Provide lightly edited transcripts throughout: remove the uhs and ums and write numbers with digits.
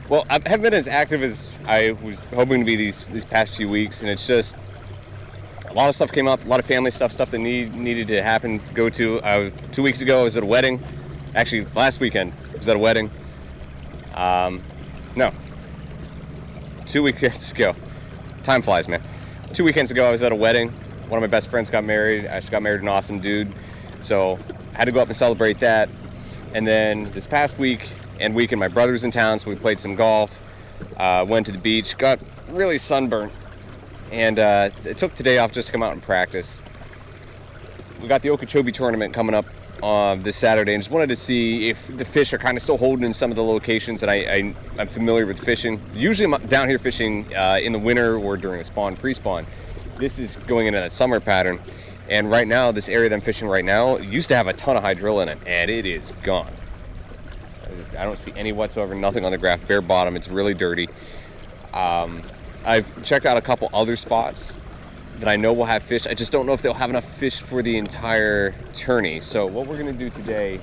Well, I haven't been as active as I was hoping to be these past few weeks, and it's just a lot of stuff came up, a lot of family stuff that needed to happen, go to. 2 weeks ago, I was at a wedding. Actually, last weekend, I was at a wedding. No, 2 weekends ago. Time flies, man. 2 weekends ago, I was at a wedding. One of my best friends got married. I got married to an awesome dude. So I had to go up and celebrate that. And then this past weekend, my brother was in town, so we played some golf. Went to the beach, got really sunburnt. And it took today off just to come out and practice. We got the Okeechobee tournament coming up this Saturday, and just wanted to see if the fish are kind of still holding in some of the locations that I'm familiar with fishing. Usually I'm down here fishing in the winter or during the spawn, pre-spawn. This is going into that summer pattern. And right now, this area that I'm fishing right now used to have a ton of hydrilla in it, and it is gone. I don't see any whatsoever, nothing on the graph, bare bottom. It's really dirty. I've checked out a couple other spots that I know will have fish. I just don't know if they'll have enough fish for the entire tourney. So what we're going to do today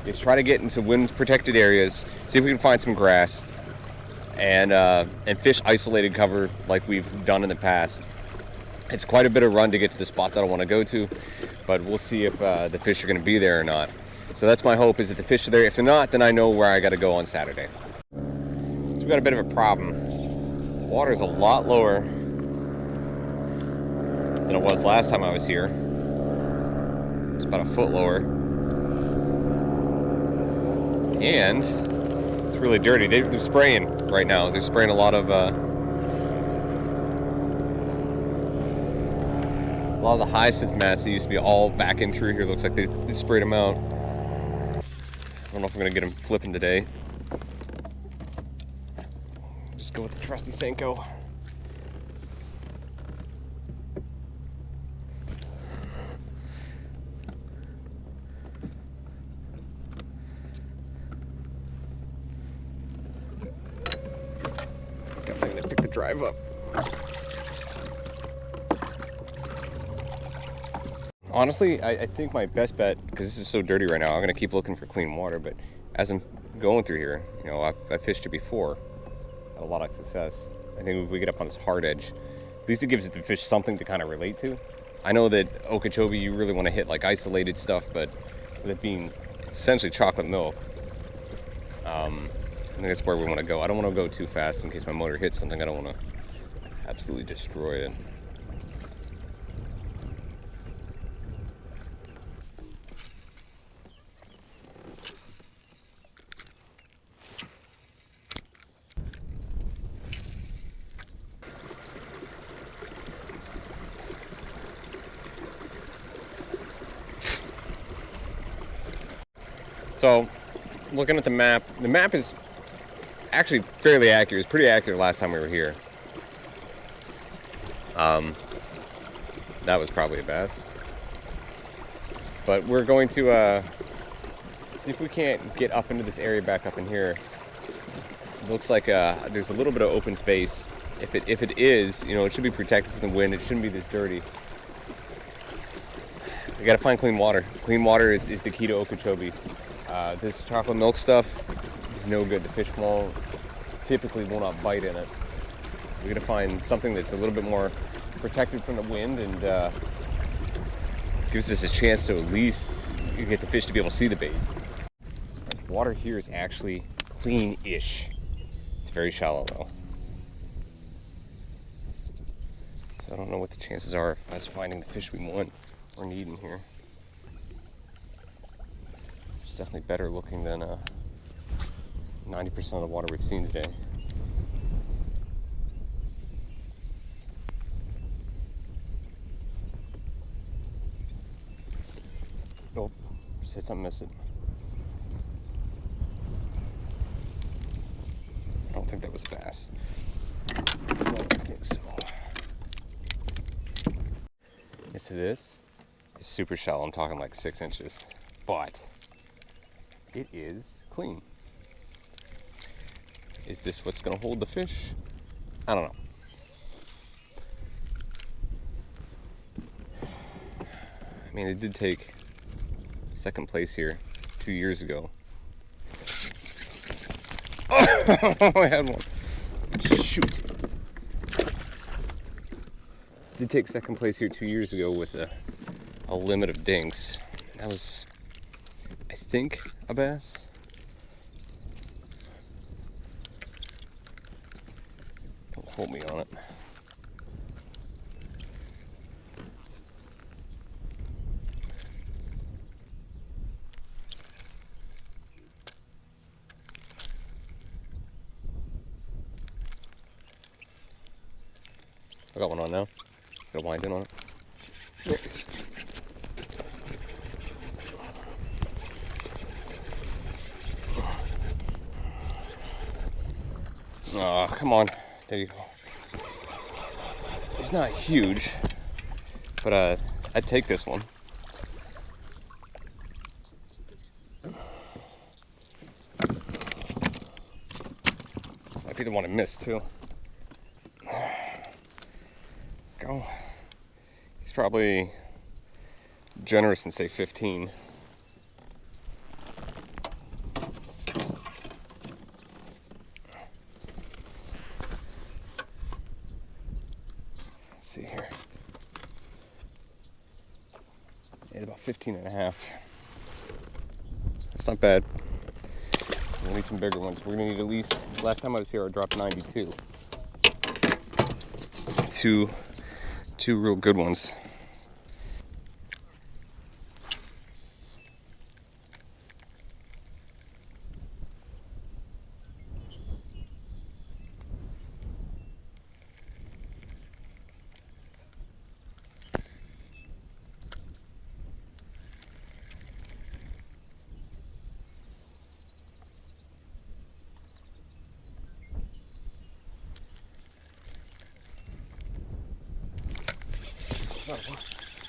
is try to get into wind-protected areas, see if we can find some grass, and fish isolated cover like we've done in the past. It's quite a bit of run to get to the spot that I want to go to, but we'll see if the fish are going to be there or not. So that's my hope, is that the fish are there. If they're not, then I know where I got to go on Saturday. So we've got a bit of a problem. Water is a lot lower than it was last time I was here. It's about a foot lower. And it's really dirty. They're spraying right now. They're spraying a lot of the hyacinth mats that used to be all back in through here. Looks like they sprayed them out. I don't know if I'm going to get them flipping today. Just go with the trusty Senko. Definitely going to pick the drive up. Honestly, I think my best bet, because this is so dirty right now, I'm going to keep looking for clean water, but as I'm going through here, you know, I've fished it before, had a lot of success. I think if we get up on this hard edge, at least it gives the fish something to kind of relate to. I know that Okeechobee, you really want to hit like isolated stuff, but with it being essentially chocolate milk, I think that's where we want to go. I don't want to go too fast in case my motor hits something. I don't want to absolutely destroy it. So, looking at the map is actually fairly accurate. It's pretty accurate last time we were here. That was probably a bass. But we're going to see if we can't get up into this area back up in here. It looks like there's a little bit of open space. If it is, you know, it should be protected from the wind. It shouldn't be this dirty. We gotta find clean water. Clean water is the key to Okeechobee. This chocolate milk stuff is no good. The fish typically will not bite in it. So we gotta find something that's a little bit more protected from the wind and gives us a chance to at least get the fish to be able to see the bait. The water here is actually clean-ish. It's very shallow though. So I don't know what the chances are of us finding the fish we want or need in here. It's definitely better looking than 90% of the water we've seen today. Nope, just hit something, miss it. I don't think that was a bass. I don't think so. Yes, it is. It's super shallow. I'm talking like 6 inches, but it is clean. Is this what's gonna hold the fish? I don't know. I mean, it did take second place here 2 years ago. Oh! I had one. Shoot. Did take second place here 2 years ago with a limit of dinks. That was, I think, a bass. Don't hold me on it. I got one on now. Got a wind in on it. There it is. Oh, come on. There you go. It's not huge, but I'd take this one. This might be the one I missed too. Go. He's probably generous and say 15. Let's see here. It's about 15 and a half. That's not bad. We'll need some bigger ones. We're gonna need at least, last time I was here I dropped 92. Two real good ones.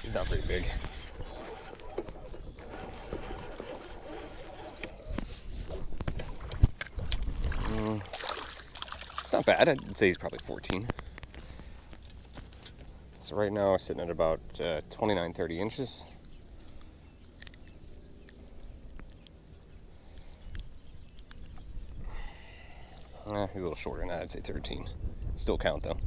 He's not very big. It's not bad. I'd say he's probably 14. So right now we're sitting at about 29, 30 inches. He's a little shorter than that. I'd say 13. Still count though.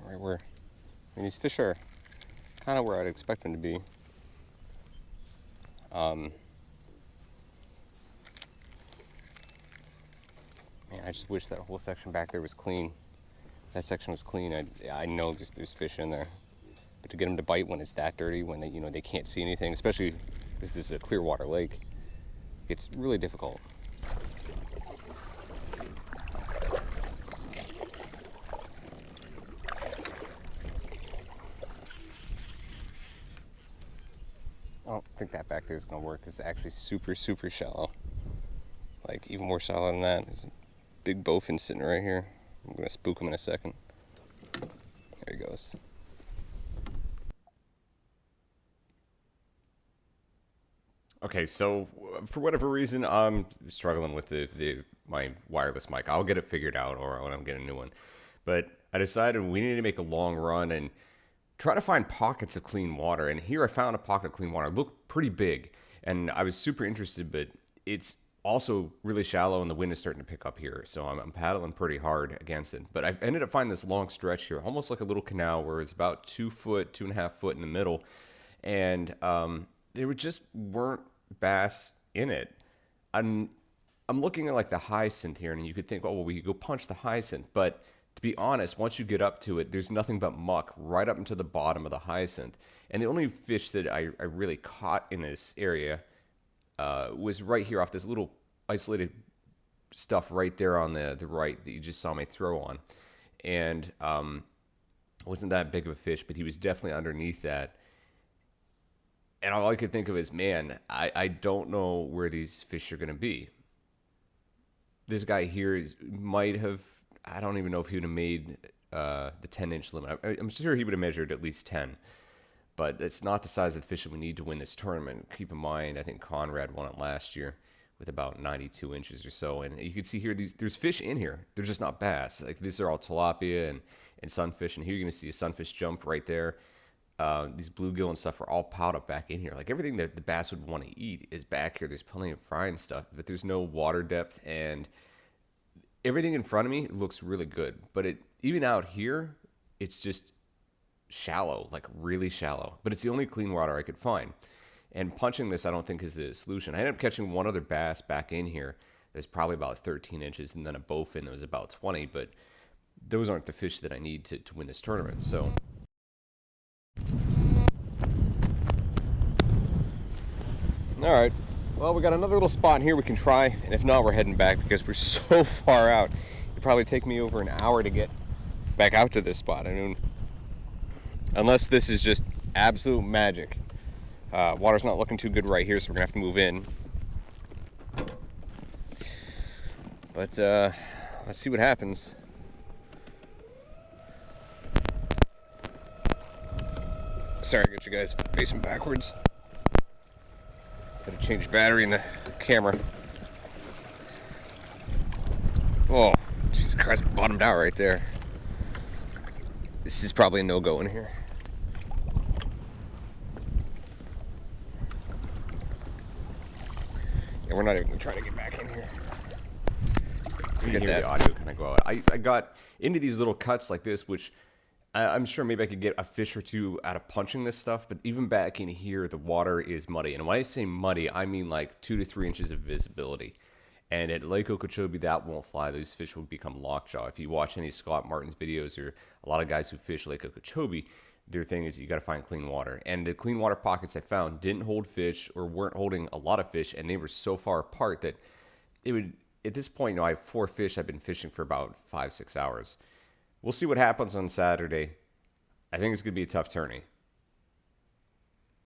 Right where, I mean, these fish are kind of where I'd expect them to be. Man, I just wish that whole section back there was clean. If that section was clean, I know there's fish in there. But to get them to bite when it's that dirty, when they can't see anything, especially because this is a clear water lake, it's really difficult. I don't think that back there is going to work. This is actually super, super shallow. Like, even more shallow than that. There's a big bowfin sitting right here. I'm going to spook him in a second. There he goes. Okay, so for whatever reason, I'm struggling with my wireless mic. I'll get it figured out, or when I'm getting a new one. But I decided we need to make a long run and try to find pockets of clean water. And here I found a pocket of clean water. It looked pretty big, and I was super interested, but it's also really shallow, and the wind is starting to pick up here. So I'm paddling pretty hard against it. But I ended up finding this long stretch here, almost like a little canal, where it's about 2 foot, 2.5 foot in the middle. And there weren't bass in it. I'm looking at like the hyacinth here, and you could think, oh, well, we could go punch the hyacinth. But to be honest, once you get up to it, there's nothing but muck right up into the bottom of the hyacinth. And the only fish that I really caught in this area was right here off this little isolated stuff right there on the right that you just saw me throw on. And it wasn't that big of a fish, but he was definitely underneath that. And all I could think of is, man, I don't know where these fish are going to be. This guy here might have, I don't even know if he would have made the 10-inch limit. I'm sure he would have measured at least 10. But it's not the size of the fish that we need to win this tournament. Keep in mind, I think Conrad won it last year with about 92 inches or so. And you can see here, there's fish in here. They're just not bass. Like, these are all tilapia and sunfish. And here you're going to see a sunfish jump right there. these bluegill and stuff are all piled up back in here. Like everything that the bass would want to eat is back here. There's plenty of frying stuff, but there's no water depth, and everything in front of me looks really good. But even out here, it's just shallow, like really shallow. But it's the only clean water I could find. And punching this, I don't think is the solution. I ended up catching one other bass back in here that's probably about 13 inches, and then a bowfin that was about 20. But those aren't the fish that I need to win this tournament. So. All right, well, we got another little spot here we can try, and if not, we're heading back because we're so far out. It'd probably take me over an hour to get back out to this spot. I mean, unless this is just absolute magic. Water's not looking too good right here, so we're gonna have to move in. But let's see what happens. Sorry, I got you guys facing backwards. Gotta change battery in the camera. Oh, Jesus Christ, bottomed out right there. This is probably a no-go in here. Yeah, we're not even gonna try to get back in here. You can hear the audio kind of go out. I got into these little cuts like this, which I'm sure maybe I could get a fish or two out of punching this stuff, but even back in here, the water is muddy. And when I say muddy, I mean like 2 to 3 inches of visibility. And at Lake Okeechobee, that won't fly. Those fish will become lockjaw. If you watch any Scott Martin's videos or a lot of guys who fish Lake Okeechobee, their thing is you got to find clean water. And the clean water pockets I found didn't hold fish or weren't holding a lot of fish, and they were so far apart that it would, at this point, I have 4 fish I've been fishing for about 5-6 hours. We'll see what happens on Saturday. I think it's going to be a tough tourney.